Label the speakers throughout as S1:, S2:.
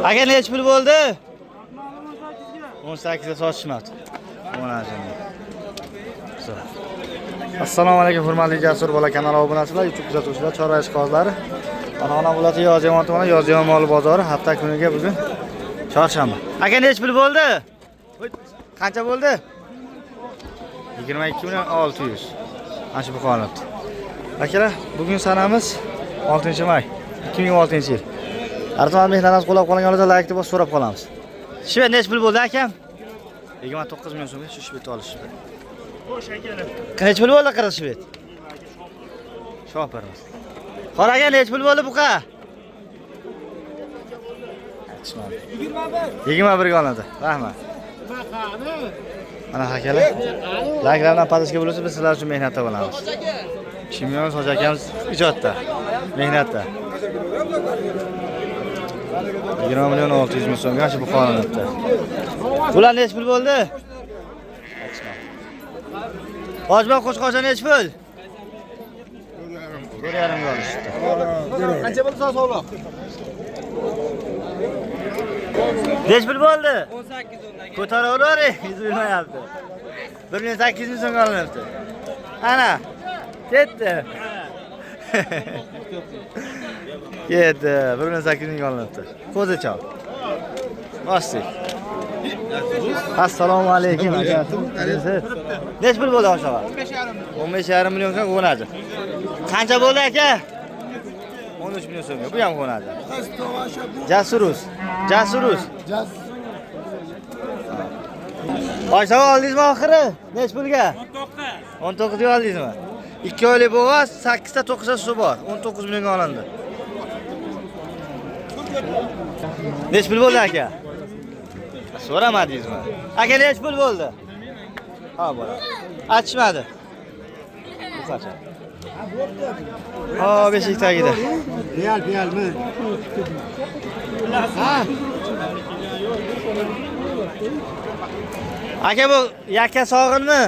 S1: Aka nech pul bo'ldi? 18 ga sotishmadi. Assalomu alaykum hurmatli Jasur bola kanali obunachilari, YouTube kuzatuvchilar, Chorva ishqibozlari. Ona viloyati Yozyovon tumani Yozyovon mol bozori hafta kuniga bugun chorshanba. Aka nech pul bo'ldi? Qancha bo'ldi? 22.600. Mana shu holatda. Akalar, bugun sanamiz 6-may 2006-yil. Arzimas mehnatimiz qo'llab qolganlarga like bosib so'rab qolamiz. Shvet nech pul bo'ldi akam? 29 million so'mga shu shvet olishdi. Xo'sh akalar. Qancha pul bo'ldi qirg'iz shvet? Shopirmiz. Qoraga nech pul bo'ldi buqa? 21 ga oladi. Rahmat. Mana akalar. Likelardan patashga bo'lsa biz sizlar uchun mehnatda bo'lamiz. Chimyon Soch akamiz ijodda, mehnatda. 20.600 so'mga shu Buxoronda. Bular nech pul bo'ldi? Hojbek qo'shqo'sha nech pul? 4.5 ga olishdi. Qancha bo'lsa sog'liq? Nech pul bo'ldi? 18 Ko'taravering, yuzilmayapti. 1.800 so'mga olinibdi. Ana, ketdi. Ketdi, 1.800 ga olinibdi. Qo'zichoq. Bosdik. Assalomu alaykum. Nech pul bo'ldi oshog'a? 15.5 million so'm qo'nadi. Qancha bo'ldi aka? 13 million so'mga. Bu ham qo'nadi. Jasurus. Oshog'a oldingizmi oxiri? Nech pulga? 19 ga oldingizmi? 2 oylik bo'g'oz, 8 ta 9 ta suv bor. 19 millionga olindi. Nech pul bo'ldi aka? So'ramadingizmi? Aka nech pul bo'ldi? Ha, bola. Aytishmadi. Bu qancha? Ha, beshik tagida. Real-mi? Ha. Aka bu yakka sog'inmi?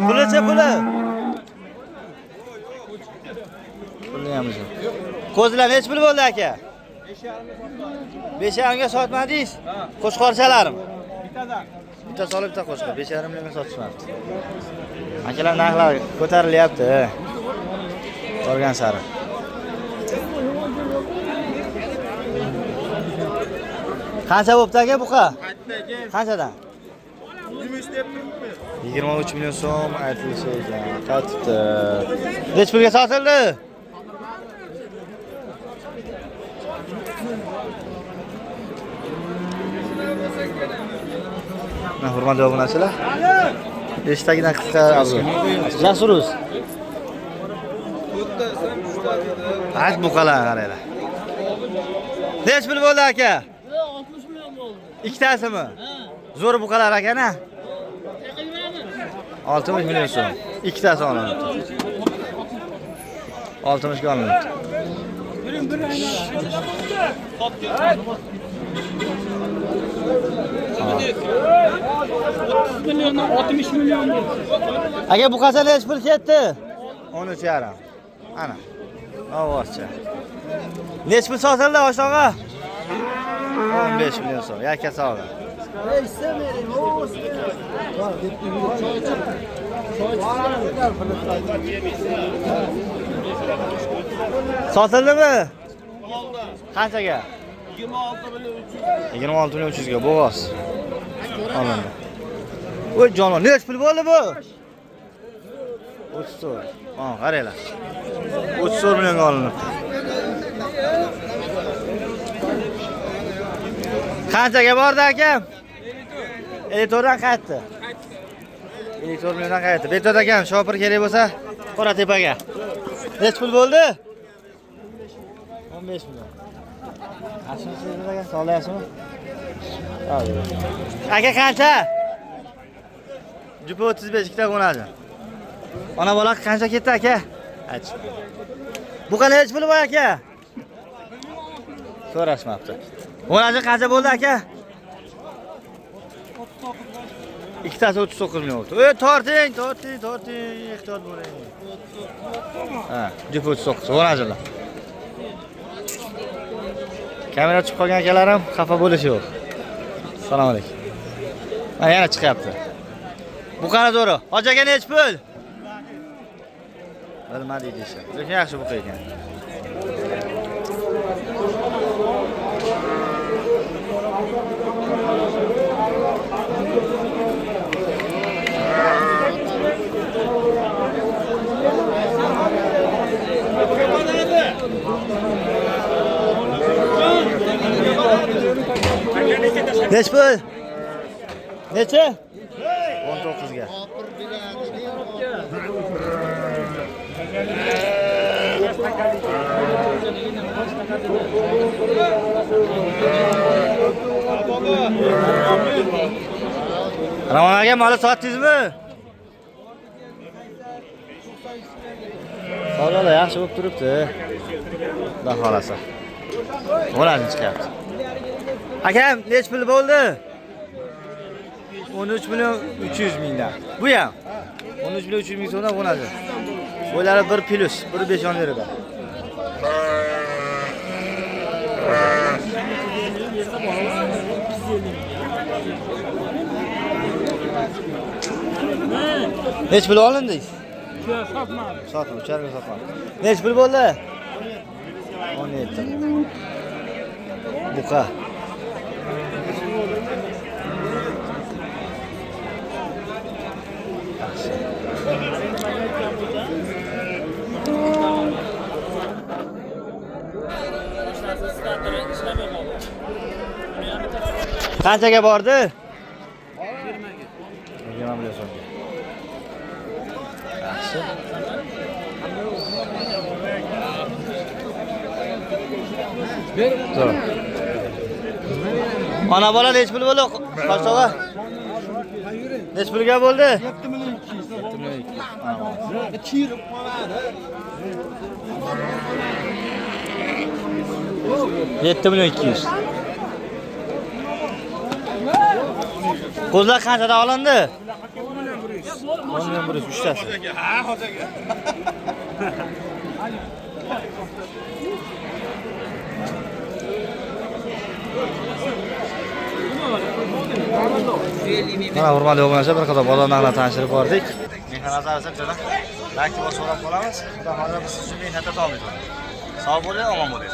S1: Pulicha puli. Pulni ham yo'q. Qo'zilar nech pul bo'ldi aka? 5.5 ga sotmadingiz? Qo'shqorchalarim. Bitta solib bitta qo'shqor. 5.5 millionga sotishmabdi. Akalar narxlar ko'tarilyapti. Borgan sari. Qancha bo'pti aka buqa? Qanchadan? 23 million so'm aytilishi ekan. Qatibdi. Nech pulga sotildi? Mana hurmatli obunachilar. Eshitagidan qisqa avzo. Jasurus. Ayt buqalar qaranglar. Nech pul bo'ldi aka?
S2: 60 million bo'ldi.
S1: Ikkitasimi? Zo'r buqalar aka-na? 60 million so'm. Ikkitasi olinibdi. 60 ga olinibdi.
S2: Milyondan 60 milyon.
S1: Aka buqasi nech pul ketdi? 13.5. Ana. Ovozcha. Nech pul sotildi oshog'a? 15 million so'm. Yakka sog'i. Sotildimi? Qanchaga? 26 million 300 ga bo'g'oz. Olindi. Voy jonon, nech pul bo'ldi bu? 34. Ha, qaranglar. 34 millionga olinibdi. Qanchaga bordi akam? 54 dan qaytdi. 54 milliondan qaytdi. Bektot akam, shopir kerak bo'lsa, Qora tepaga. Nech pul bo'ldi? 15 million. Ashuncha aka, so'layapsizmi? Aka qancha? Jupa 35 ikkita qo'nadi. Ona bola qancha ketdi aka? Ayt. Bu qancha nech puli bor aka? So'rashmabdi. Qo'nadi qancha bo'ldi aka? Ikkitasi 39 million oldu. Torting. Ehtiyot bo'ling. Ha, jupa 39. O'rajlar. Kamera chiqib qolgan akalarim xafa bo'lishi yo'q. Assalomu alaykum. Mana yana chiqyapti. Bu qani zo'ri? Hoji aka nech pul? Bilmadi deydi. Lekin yaxshi buqa ekan. Nech pul? Necha? 19 ga. Ramon aka moli sotdingizmi? Savdolar yaxshi bo'lib turibdi. Xudo xolasa. Bo'ladi chiqyapti. Akam, nech pul bo'ldi? 13 million 300 mingdan. Bu ham 13 million 300 ming so'mdan bo'ladi. Bo'ylari 1 plus, 1.5 yon beradi. Nech pul olindingiz?
S2: Sotmadim.
S1: Sotdim, ucharga sotdim. Nech pul bo'ldi? 17. Buqa. Qanchaga bordi? 20 million so'mga. Yaxshi. To'g'ri. Ana bola nech pul bo'ldi? Qo'shog'a. Nech pulga bo'ldi?
S2: 7 million 200.
S1: 7 million 200.
S2: Chirib qoladi.
S1: 7 million 200. Qo'zlar qanchada olindi? 10 million 100 uchtasi.
S2: Ha, hojaga.
S1: Mana hurmatli obunachilar, bir qator bozor narxlarini tanishtirib bordik. Mehnat asosida like bosib so'rab qolamiz. Xudo xohlasa biz sizni mehnatda davom etamiz. Sog' bo'ling, omon bo'ling.